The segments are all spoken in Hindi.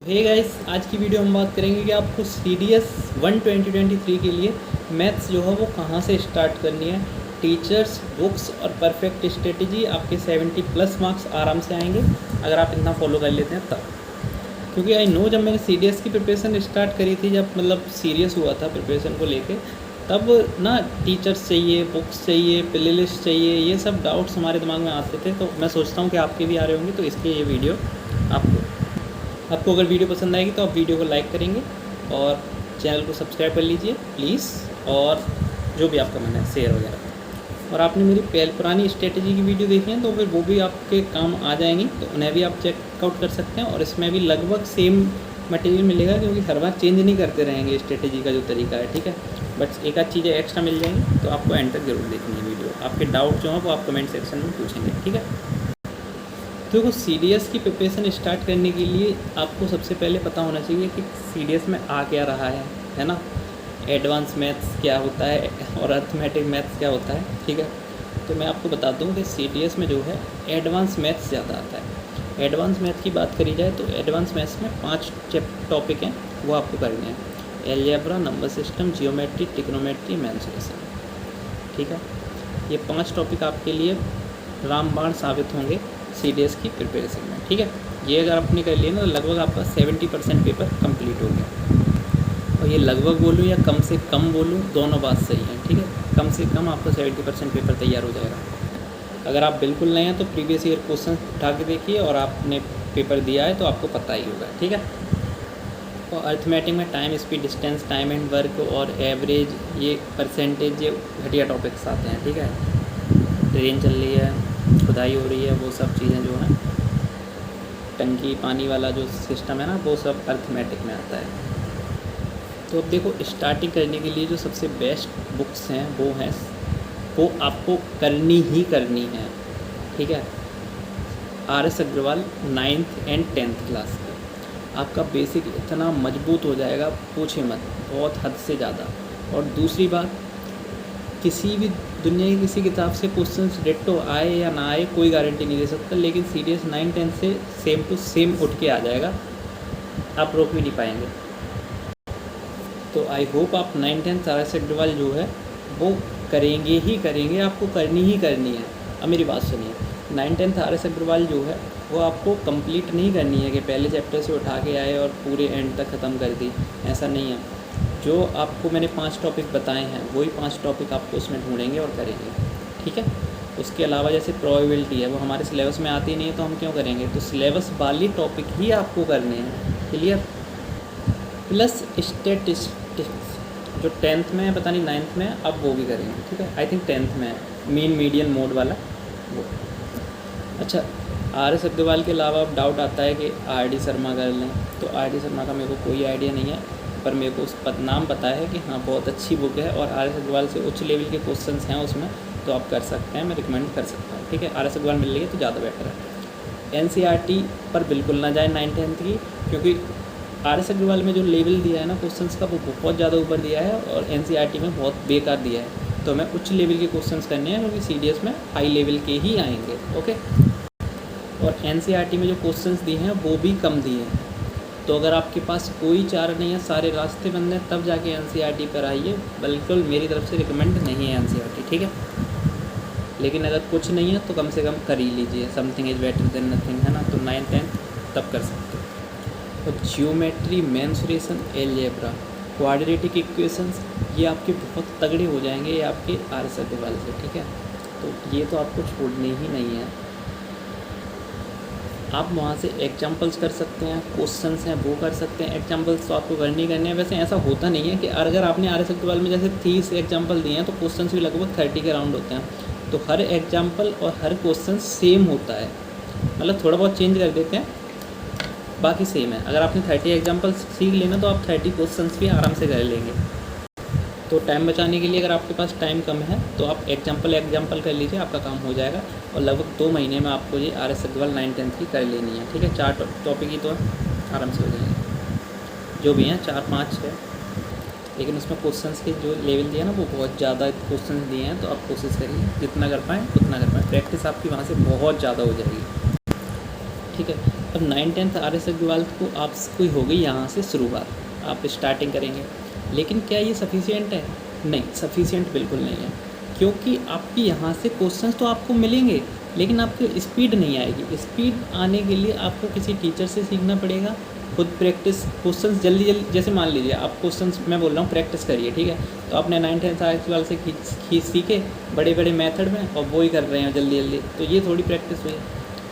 हे गाइस, आज की वीडियो हम बात करेंगे कि आपको CDS 1 2023 के लिए मैथ्स जो है वो कहाँ से स्टार्ट करनी है। टीचर्स, बुक्स और परफेक्ट स्ट्रेटजी आपके 70+ मार्क्स आराम से आएंगे अगर आप इतना फॉलो कर लेते हैं तब। क्योंकि आई नो जब मैंने CDS की प्रिपरेशन स्टार्ट करी थी, जब मतलब सीरियस हुआ था प्रिपरेशन को लेके, तब ना टीचर्स चाहिए, बुक्स चाहिए, प्ले लिस्ट चाहिए, ये सब डाउट्स हमारे दिमाग में आते थे। तो मैं सोचता हूँ कि आपके भी आ रहे होंगे, तो इसलिए ये वीडियो आपको अगर वीडियो पसंद आएगी तो आप वीडियो को लाइक करेंगे और चैनल को सब्सक्राइब कर लीजिए प्लीज़, और जो भी आपका मन है शेयर वगैरह। और आपने मेरी पुरानी स्ट्रेटजी की वीडियो देखी है तो फिर वो भी आपके काम आ जाएंगी, तो उन्हें भी आप चेकआउट कर सकते हैं। और इसमें भी लगभग सेम मटेरियल मिलेगा, क्योंकि हर बार चेंज नहीं करते रहेंगे स्ट्रेटजी का जो तरीका है, ठीक है। बट एक आध चीज़ें एक्स्ट्रा मिल जाएंगी, तो आपको एंड तक जरूर देखनी है वीडियो। आपके डाउट जो हैं वो आप कमेंट सेक्शन में पूछेंगे, ठीक है। तो CDS की प्रिपरेशन स्टार्ट करने के लिए आपको सबसे पहले पता होना चाहिए कि CDS में आ क्या रहा है ना। एडवांस मैथ्स क्या होता है और अर्थमेटिक मैथ्स क्या होता है, ठीक है। तो मैं आपको बता दूं कि CDS में जो है एडवांस मैथ्स ज़्यादा आता है। एडवांस मैथ की बात करी जाए तो एडवांस मैथ्स में 5 टॉपिक हैं, वो आपको करने हैं। Algebra, number system, geometry, trigonometry, mensuration, ठीक है। ये 5 टॉपिक आपके लिए रामबाण साबित होंगे CDS की प्रिपरेशन में, ठीक है। ये अगर आपने कर लिया ना तो लगभग आपका 70% पेपर कंप्लीट हो गया। और ये लगभग बोलूँ या कम से कम बोलूँ, दोनों बात सही है, ठीक है। कम से कम आपका 70% पेपर तैयार हो जाएगा। अगर आप बिल्कुल नए हैं तो प्रीवियस ईयर क्वेश्चन उठा के देखिए, और आपने पेपर दिया है तो आपको पता ही होगा, ठीक है। और अर्थमेटिक में time, speed, distance, time and work और एवरेज, ये परसेंटेज, ये घटिया टॉपिक्स आते हैं, ठीक है। ट्रेन चल रही है, खुदाई हो रही है, वो सब चीज़ें जो हैं, टंकी पानी वाला जो सिस्टम है ना, वो सब अर्थमेटिक में आता है। तो अब देखो, स्टार्टिंग करने के लिए जो सबसे बेस्ट बुक्स हैं वो आपको करनी ही करनी है, ठीक है। RS Agarwal 9th and 10th class की आपका बेसिक इतना मजबूत हो जाएगा, पूछे मत, बहुत हद से ज़्यादा। और दूसरी बात, किसी भी दुनिया की किसी किताब से क्वेश्चंस डिट्टो आए या ना आए कोई गारंटी नहीं दे सकता, लेकिन CDS 9 10 से सेम टू सेम उठ के आ जाएगा, आप रोक भी नहीं पाएंगे। तो आई होप आप 9 10 RS अग्रवाल जो है वो करेंगे ही करेंगे, आपको करनी ही करनी है। अब मेरी बात सुनिए, 9 10 RS अग्रवाल जो है वो आपको कंप्लीट नहीं करनी है कि पहले चैप्टर से उठा के आए और पूरे एंड तक ख़त्म कर दी, ऐसा नहीं है। जो आपको मैंने 5 टॉपिक बताए हैं वही 5 टॉपिक आपको उसमें ढूंढेंगे और करेंगे, ठीक है। उसके अलावा जैसे प्रोबेबिलिटी है, वो हमारे सिलेबस में आती नहीं है तो हम क्यों करेंगे, तो सिलेबस वाली टॉपिक ही आपको करने हैं, क्लियर। प्लस स्टैटिस्टिक्स जो 10th में है, पता नहीं 9th में है, अब वो भी करेंगे, ठीक है। आई थिंक 10th में है, मीन मीडियन मोड वाला वो। अच्छा, RS अग्रवाल के अलावा अब डाउट आता है कि RD शर्मा कर लें, तो RD शर्मा का मेरे को कोई आइडिया नहीं है, पर मेरे को उस नाम पता है कि हाँ बहुत अच्छी बुक है, और RS अग्रवाल से उच्च लेवल के क्वेश्चंस हैं उसमें, तो आप कर सकते हैं, मैं रिकमेंड कर सकता हूँ, ठीक है। RS अग्रवाल मिल रही है तो ज़्यादा बेटर है। NCERT पर बिल्कुल ना जाए 9 10th की, क्योंकि RS अग्रवाल में जो लेवल दिया है ना क्वेश्चंस का, वो बहुत ज़्यादा ऊपर दिया है, और NCERT में बहुत बेकार दिया है। तो हमें उच्च लेवल के क्वेश्चंस करने हैं, क्योंकि CDS में हाई लेवल के ही आएंगे, ओके। और NCERT में जो क्वेश्चंस दिए हैं वो भी कम दिए हैं, तो अगर आपके पास कोई चारा नहीं है, सारे रास्ते बंद हैं, तब जाके NCERT पर आइए। बिल्कुल मेरी तरफ से रिकमेंड नहीं है NCERT, ठीक है। लेकिन अगर कुछ नहीं है तो कम से कम कर ही लीजिए, something is better than nothing, है ना। तो 9 10 तब कर सकते हो। और geometry, mensuration, algebra, quadratic equations, ये आपके बहुत तगड़े हो जाएंगे, ये आपके RS अग्रवाल से, ठीक है। तो ये तो आपको छोड़ने ही नहीं है। आप वहाँ से एग्जाम्पल्स कर सकते हैं, क्वेश्चंस हैं वो कर सकते हैं। एग्जाम्पल्स तो आपको करने ही करने हैं। वैसे ऐसा होता नहीं है कि अगर आपने RS अग्रवाल में जैसे 30 एग्जाम्पल दिए हैं तो क्वेश्चंस भी लगभग 30 के राउंड होते हैं। तो हर एग्जाम्पल और हर क्वेश्चन सेम होता है, मतलब थोड़ा बहुत चेंज कर देते हैं, बाकी सेम है। अगर आपने 30 एग्जाम्पल्स सीख लेना तो आप 30 क्वेश्चंस भी आराम से कर लेंगे। तो टाइम बचाने के लिए अगर आपके पास टाइम कम है तो आप एग्जाम्पल कर लीजिए, आपका काम हो जाएगा। और लगभग 2 महीने में आपको ये RS अग्रवाल 9 10 की कर लेनी है, ठीक है। 4 टॉपिक ही तो आराम से हो जाएंगे, जो भी हैं 4 5 है, लेकिन उसमें क्वेश्चंस के जो लेवल दिया ना वो बहुत ज़्यादा क्वेश्चंस दिए हैं। तो आप कोशिश करिए जितना कर पाएँ उतना कर पाएँ, प्रैक्टिस आपकी वहाँ से बहुत ज़्यादा हो जाएगी, ठीक है। अब 9th-10th RS अग्रवाल को आपकी हो गई यहाँ से शुरुआत, आप स्टार्टिंग करेंगे। लेकिन क्या ये सफिशिएंट है? नहीं, सफिशिएंट बिल्कुल नहीं है, क्योंकि आपकी यहाँ से क्वेश्चंस तो आपको मिलेंगे, लेकिन आपको स्पीड नहीं आएगी। स्पीड आने के लिए आपको किसी टीचर से सीखना पड़ेगा, खुद प्रैक्टिस, क्वेश्चंस जल्दी जल्दी, जैसे मान लीजिए आप क्वेश्चंस, मैं बोल रहा हूँ प्रैक्टिस करिए, ठीक है। तो आपने 9th-10th RS वाले से सीखे बड़े बड़े मेथड में, और वो ही कर रहे हैं जल्दी जल्दी, तो ये थोड़ी प्रैक्टिस हुई।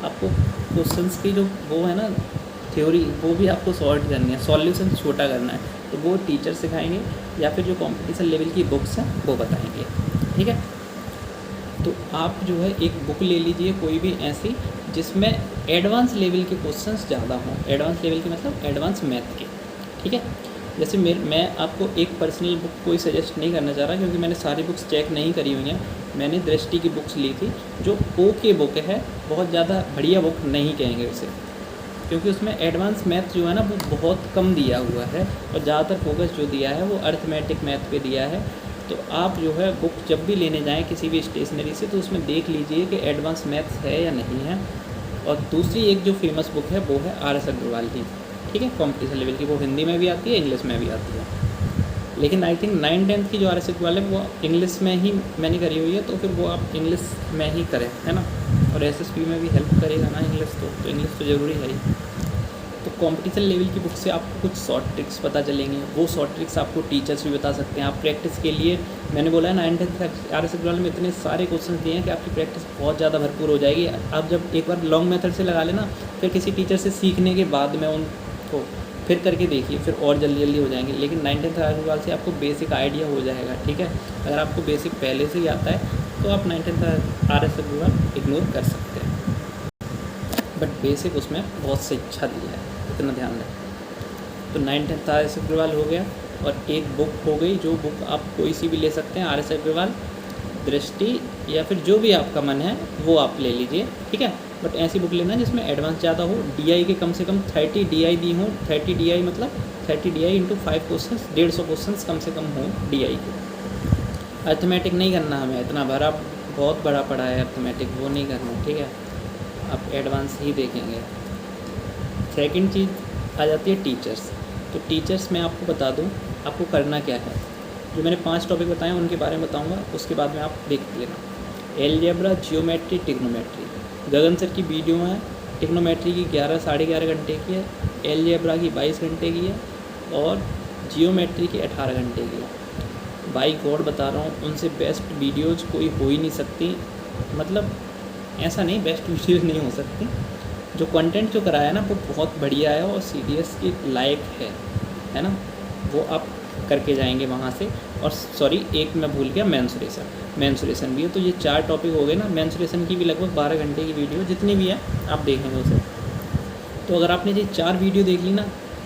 आपको क्वेश्चंस की जो वो है ना थ्योरी, वो भी आपको सॉल्व करनी है, सॉल्यूशन छोटा करना है, तो वो टीचर सिखाएंगे या फिर जो कंपटीशन लेवल की बुक्स हैं वो बताएंगे, ठीक है। तो आप जो है एक बुक ले लीजिए कोई भी ऐसी जिसमें एडवांस लेवल के क्वेश्चंस ज़्यादा हों। एडवांस लेवल के मतलब एडवांस मैथ के, ठीक है। जैसे मैं आपको एक पर्सनल बुक कोई सजेस्ट नहीं करना चाह रहा, क्योंकि मैंने सारी बुक्स चेक नहीं करी हुई हैं। मैंने दृष्टि की बुक्स ली थी, जो ओके बुक है, बहुत ज़्यादा बढ़िया बुक नहीं कहेंगे उसे, क्योंकि उसमें एडवांस मैथ जो है ना वो बहुत कम दिया हुआ है, और ज़्यादातर फोकस जो दिया है वो अर्थमेटिक मैथ पे दिया है। तो आप जो है बुक जब भी लेने जाएं किसी भी स्टेशनरी से, तो उसमें देख लीजिए कि एडवांस मैथ्स है या नहीं है। और दूसरी एक जो फेमस बुक है वो है RS अग्रवाल की, ठीक है, कॉम्पिटिशन लेवल की। वो हिंदी में भी आती है, इंग्लिश में भी आती है, लेकिन आई थिंक 9th-10th की जो RS अग्रवाल है वो इंग्लिश में ही मैंने करी हुई है, तो फिर वो आप इंग्लिश में ही करें, है ना। और SSP में भी हेल्प करेगा ना इंग्लिश, तो इंग्लिश तो ज़रूरी है ही। तो कंपटीशन लेवल की बुक से आपको कुछ शॉर्ट ट्रिक्स पता चलेंगे, वो शॉर्ट ट्रिक्स आपको टीचर्स भी बता सकते हैं। आप प्रैक्टिस के लिए, मैंने बोला है 9th-10th RS अग्रवाल में इतने सारे क्वेश्चन दिए हैं कि आपकी प्रैक्टिस बहुत ज़्यादा भरपूर हो जाएगी। आप जब एक बार लॉन्ग मेथड से लगा लेना, फिर किसी टीचर से सीखने के बाद में उनको फिर करके देखिए, फिर और जल्दी जल्दी हो जाएंगे। लेकिन 9th-10th RS अग्रवाल से आपको बेसिक आइडिया हो जाएगा, ठीक है। अगर आपको बेसिक पहले से ही आता है तो आप 9th-10th RS अग्रवाल इग्नोर कर सकते हैं, बट बेसिक उसमें बहुत शिक्षा दी है, इतना ध्यान रखें। तो 9th-10th RS अग्रवाल हो गया, और एक बुक हो गई, जो बुक आप कोई सी भी ले सकते हैं, RS अग्रवाल, दृष्टि, या फिर जो भी आपका मन है वो आप ले लीजिए, ठीक है। बट ऐसी बुक लेना जिसमें एडवांस ज़्यादा हो, DI के कम से कम 30 DI दी हों। 30 DI मतलब 30 DI इंटू 5 क्वेश्चन, 150 क्वेश्चन कम से कम हों DI के। अर्थमेटिक नहीं करना हमें, इतना भरा बहुत बड़ा पड़ा है अर्थमेटिक, वो नहीं करना, ठीक है। आप एडवांस ही देखेंगे। सेकंड चीज़ आ जाती है टीचर्स। तो टीचर्स मैं आपको बता दूं आपको करना क्या है। जो मैंने 5 टॉपिक बताए हैं उनके बारे में बताऊंगा, उसके बाद में आप देख लेना। एलजेब्रा, जियोमेट्री, ट्रिग्नोमेट्री, गगन सर की वीडियो है। ट्रिग्नोमेट्री की 11 साढ़े 11 घंटे की है, एलजेब्रा की 22 घंटे की है, और जियोमेट्री की 18 घंटे की है। बाई गॉड बता रहा हूँ, उनसे बेस्ट वीडियोज़ कोई हो ही नहीं सकती। मतलब ऐसा नहीं, बेस्ट वीडियोज़ नहीं हो सकती। जो कंटेंट जो कराया ना वो बहुत बढ़िया है, और CDS के लायक है ना। वो आप करके जाएंगे वहाँ से। और सॉरी, एक मैं भूल गया, मेंसुरेशन भी है। तो ये 4 टॉपिक हो गए ना। मेंसुरेशन की भी लगभग 12 घंटे की वीडियो, जितनी भी है आप देखेंगे उसे। तो अगर आपने ये 4 वीडियो देख ली ना,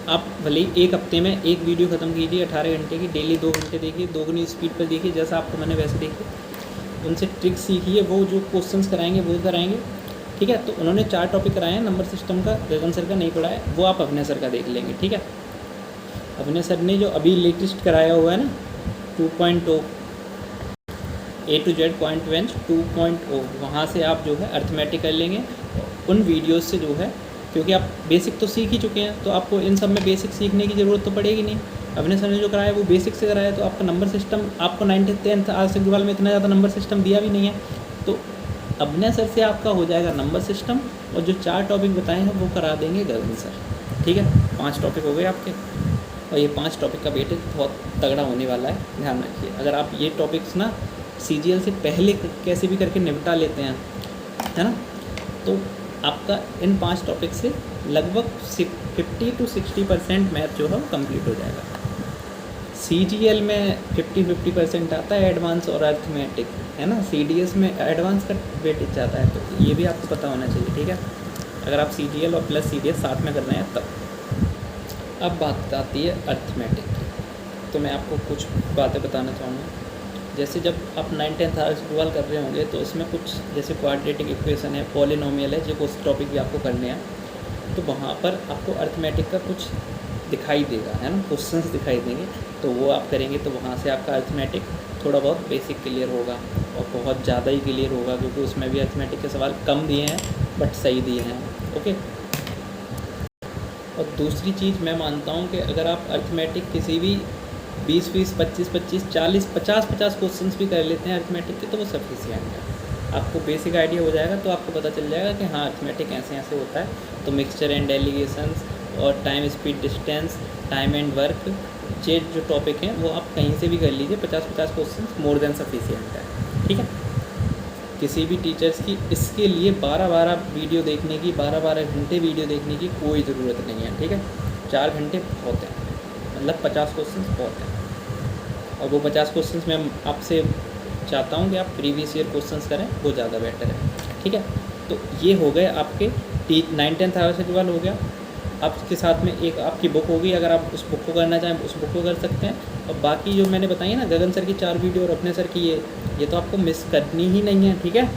आप भले ही एक हफ्ते में एक वीडियो ख़त्म कीजिए 18 घंटे की, डेली 2 घंटे देखिए, 2 स्पीड पर देखिए, जैसा आपको मैंने वैसे देखिए। उनसे ट्रिक्स सीखिए, वो जो क्वेश्चंस कराएंगे वो कराएंगे, ठीक है। तो उन्होंने 4 टॉपिक कराए हैं। नंबर सिस्टम का गगन सर का नहीं पढ़ा है, वो आप अभिनय सर का देख लेंगे, ठीक है। अभिनय सर ने जो अभी लेटेस्ट कराया हुआ है ना 2.0, A to Z पॉइंट 2.0, वहाँ से आप जो है अर्थमेटिक कर लेंगे। उन वीडियोज़ से जो है, क्योंकि आप बेसिक तो सीख ही चुके हैं, तो आपको इन सब में बेसिक सीखने की ज़रूरत तो पड़ेगी नहीं। अभिनय सर ने जो कराया वो बेसिक से कराया, तो आपका नंबर सिस्टम, आपको 9th-10th RS अग्रवाल में इतना ज़्यादा नंबर सिस्टम दिया भी नहीं है, तो अभिनय सर से आपका हो जाएगा नंबर सिस्टम। और जो 4 टॉपिक बताए हैं वो करा देंगे गगन सर, ठीक है। 5 टॉपिक हो गए आपके, और ये 5 टॉपिक का वेटेज बहुत तगड़ा होने वाला है, ध्यान रखिए। अगर आप ये टॉपिक्स ना CGL से पहले कैसे भी करके निपटा लेते हैं, है ना, तो आपका इन 5 टॉपिक से लगभग 50 to 60% मैथ जो है वो कम्प्लीट हो जाएगा। CGL में 50-50% आता है एडवांस और अर्थमेटिक, है ना। CDS में एडवांस का वेटेज जाता है, तो ये भी आपको पता होना चाहिए, ठीक है। अगर आप CGL और प्लस CDS साथ में कर रहे हैं तब। अब बात आती है अर्थमेटिक की, तो मैं आपको कुछ बातें बताना चाहूँगा। जैसे जब आप 9th-10th RS अग्रवाल कर रहे होंगे, तो इसमें कुछ जैसे क्वाड्रेटिक इक्वेशन है, पॉलिनोमियल है, जो कुछ टॉपिक भी आपको करने हैं, तो वहाँ पर आपको अर्थमेटिक का कुछ दिखाई देगा, है ना, क्वेश्चंस दिखाई देंगे, तो वो आप करेंगे, तो वहाँ से आपका अर्थमेटिक थोड़ा बहुत बेसिक क्लियर होगा, और बहुत ज़्यादा ही क्लियर होगा, क्योंकि उसमें भी अर्थमेटिक के सवाल कम दिए हैं बट सही दिए हैं, ओके। और दूसरी चीज़ मैं मानता हूँ कि अगर आप अर्थमेटिक किसी भी 20-20, 25-25, 40, 50-50 क्वेश्चंस भी कर लेते हैं अर्थमेटिक के, तो वो सफिशिएंट है। आपको बेसिक आइडिया हो जाएगा तो आपको पता चल जाएगा कि हाँ अर्थमेटिक ऐसे ऐसे होता है। तो मिक्सचर एंड डेलीगेशंस और time speed distance, time and work, ये जो टॉपिक हैं वो आप कहीं से भी कर लीजिए। 50-50 क्वेश्चन मोर देन सफिशिएंट है, ठीक है। किसी भी टीचर्स की इसके लिए 12-12 वीडियो देखने की, 12-12 घंटे वीडियो देखने की कोई ज़रूरत नहीं है, ठीक है। 4 घंटे बहुत हैं, मतलब 50 क्वेश्चन बहुत हैं। और वो 50 क्वेश्चन मैं आपसे चाहता हूँ कि आप प्रीवियस ईयर क्वेश्चंस करें, वो ज़्यादा बेटर है, ठीक है। तो ये हो गए आपके 9th-10th आवर्स के बाद हो गया। आपके साथ में एक आपकी बुक होगी, अगर आप उस बुक को करना चाहें उस बुक को कर सकते हैं। और बाकी जो मैंने बताई ना गगन सर की 4 वीडियो और अपने सर की ये तो आपको मिस करनी ही नहीं है, ठीक है।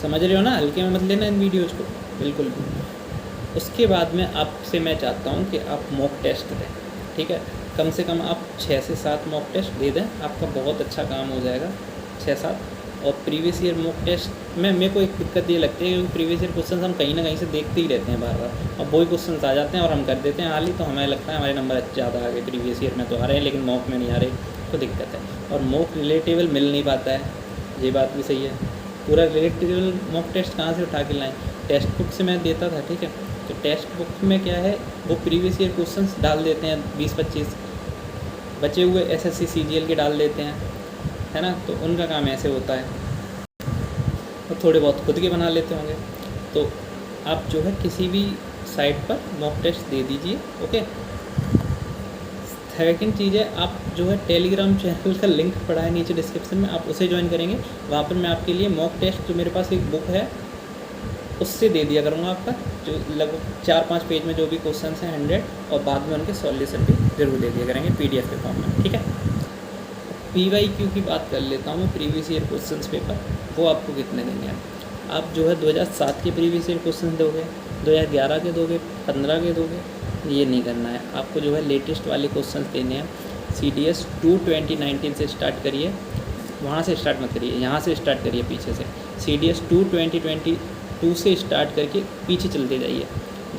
समझ रहे हो ना, हल्के में मत लेना इन वीडियोज़ को, बिल्कुल भी। उसके बाद में आपसे मैं चाहता हूँ कि आप मॉक टेस्ट दें, ठीक है। कम से कम आप 6 से 7 मॉक टेस्ट दे दें, आपका बहुत अच्छा काम हो जाएगा, 6-7। और प्रीवियस ईयर मॉक टेस्ट में मेरे को एक दिक्कत ये लगती है क्योंकि प्रीवियस ईयर क्वेश्चन हम कहीं ना कहीं से देखते ही रहते हैं बार बार, और वही क्वेश्चन आ जाते हैं और हम कर देते हैं हाल ही, तो हमें लगता है हमारे नंबर ज़्यादा आ गए, प्रीवियस ईयर में तो आ रहे हैं लेकिन मॉक में नहीं आ रहे, तो दिक्कत है। और मॉक रिलेटेबल मिल नहीं पाता है, ये बात भी सही है। पूरा रिलेटेबल मॉक टेस्ट कहाँ से उठा के लाएँ, टेक्स्ट बुक से मैं देता था, ठीक है। तो टेक्स्ट बुक में क्या है, वो प्रीवियस ईयर क्वेश्चंस डाल देते हैं 20-25, बचे हुए SSC CGL के डाल देते हैं, है ना। तो उनका काम ऐसे होता है, और थोड़े बहुत खुद के बना लेते होंगे। तो आप जो है किसी भी साइट पर मॉक टेस्ट दे दीजिए, ओके। सेकंड चीज़ है, आप जो है टेलीग्राम चैनल का लिंक पड़ा है नीचे डिस्क्रिप्शन में, आप उसे ज्वाइन करेंगे। वहाँ पर मैं आपके लिए मॉक टेस्ट, जो मेरे पास एक बुक है उससे दे दिया करूँगा आपका, जो लगभग 4-5 पेज में जो भी क्वेश्चन हैं 100, और बाद में उनके सॉल्यूशन भी ज़रूर दे दिया करेंगे PDF के फॉर्म में, ठीक है। PYQ की बात कर लेता हूँ मैं, प्रीवियस ईयर क्वेश्चंस पेपर, वो आपको कितने देंगे हैं। आप जो है 2007 के प्रीवियस ईयर क्वेश्चन दोगे, 2011 के दोगे, 15 के दोगे, ये नहीं करना है। आपको जो है लेटेस्ट वाले क्वेश्चन देने हैं। CDS 2 2019 से स्टार्ट करिए, वहाँ से स्टार्ट मत करिए, यहाँ से स्टार्ट करिए पीछे से। CDS 2 2022 से स्टार्ट करके पीछे चलते जाइए,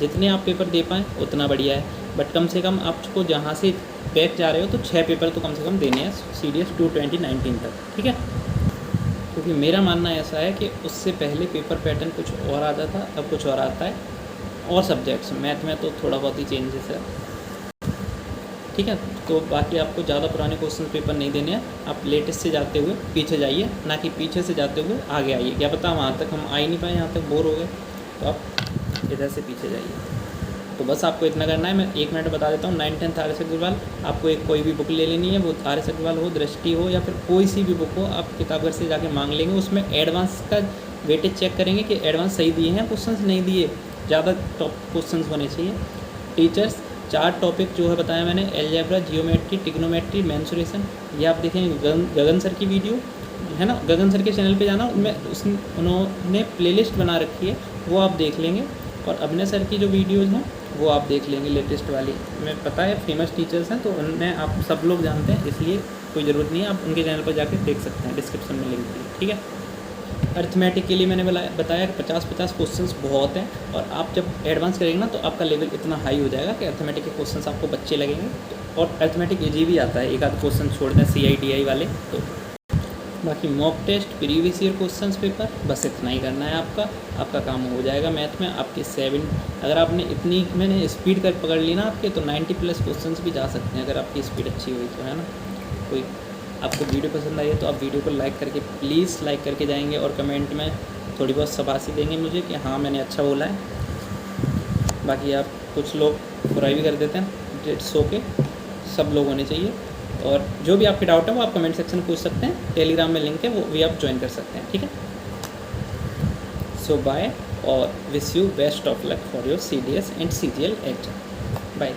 जितने आप पेपर दे पाएँ उतना बढ़िया है। बट कम से कम आपको जहाँ से बैक जा रहे हो तो 6 पेपर तो कम से कम देने हैं CDS 2 2019 तक, ठीक है। क्योंकि मेरा मानना ऐसा है कि उससे पहले पेपर पैटर्न कुछ और आता था, अब कुछ और आता है, और सब्जेक्ट्स मैथ में तो थोड़ा बहुत ही चेंजेस है, ठीक है। तो बाकी आपको ज़्यादा पुराने क्वेश्चन पेपर नहीं देने हैं, आप लेटेस्ट से जाते हुए पीछे जाइए, ना कि पीछे से जाते हुए आगे आइए। क्या पता वहाँ तक हम आ ही नहीं पाए, यहाँ तक बोर हो गए, तो आप इधर से पीछे जाइए। तो बस आपको इतना करना है। मैं 1 मिनट बता देता हूँ। 9th-10th RS अग्रवाल, आपको एक कोई भी बुक ले लेनी है, वो RS अग्रवाल हो, दृष्टि हो, या फिर कोई सी भी बुक हो, आप किताब घर से जाके मांग लेंगे। उसमें एडवांस का वेटेज चेक करेंगे कि एडवांस सही दिए हैं क्वेश्चंस, नहीं दिए, ज़्यादा टॉप क्वेश्चंस होने चाहिए। टीचर्स 4 टॉपिक जो है बताया मैंने, एलजेब्रा, जियोमेट्री, ट्रिग्नोमेट्री, मेंसुरेशन, ये आप देखेंगे गगन सर की वीडियो है ना, गगन सर के चैनल पे जाना, उनमें उन्होंने प्लेलिस्ट बना रखी है, वो आप देख लेंगे। और अपने सर की जो वीडियोज़ हैं वो आप देख लेंगे, लेटेस्ट वाली। मैं पता है फेमस टीचर्स हैं तो उनमें आप सब लोग जानते हैं, इसलिए कोई ज़रूरत नहीं है, आप उनके चैनल पर जाकर देख सकते हैं, डिस्क्रिप्शन में लिंक है, ठीक है। अर्थमेटिक के लिए मैंने बताया कि 50-50 क्वेश्चंस बहुत हैं, और आप जब एडवांस करेंगे ना तो आपका लेवल इतना हाई हो जाएगा कि अर्थमेटिक के क्वेश्चंस आपको बच्चे लगेंगे। और अर्थमेटिक ईजी भी आता है, एक आध क्वेश्चन छोड़ दें CIDI वाले तो। बाकी mock test, previous year questions paper, बस इतना ही करना है आपका काम हो जाएगा मैथ में। आपके 7, अगर आपने इतनी मैंने स्पीड कर पकड़ ली ना आपके, तो 90+ क्वेश्चंस भी जा सकते हैं, अगर आपकी स्पीड अच्छी हुई तो, है ना। कोई आपको वीडियो पसंद आई है तो आप वीडियो को लाइक करके, प्लीज़ लाइक करके जाएंगे, और कमेंट में थोड़ी बहुत शाबाशी देंगे मुझे कि हाँ मैंने अच्छा बोला है। बाकी आप कुछ लोग बुराई भी कर देते हैं, इट्स ओके, सब लोग होने चाहिए। और जो भी आपके डाउट है वो आप कमेंट सेक्शन में पूछ सकते हैं, टेलीग्राम में लिंक है, वो भी आप ज्वाइन कर सकते हैं, ठीक है। सो बाय, और wish you best of luck for your CDS and CGL exam. Bye.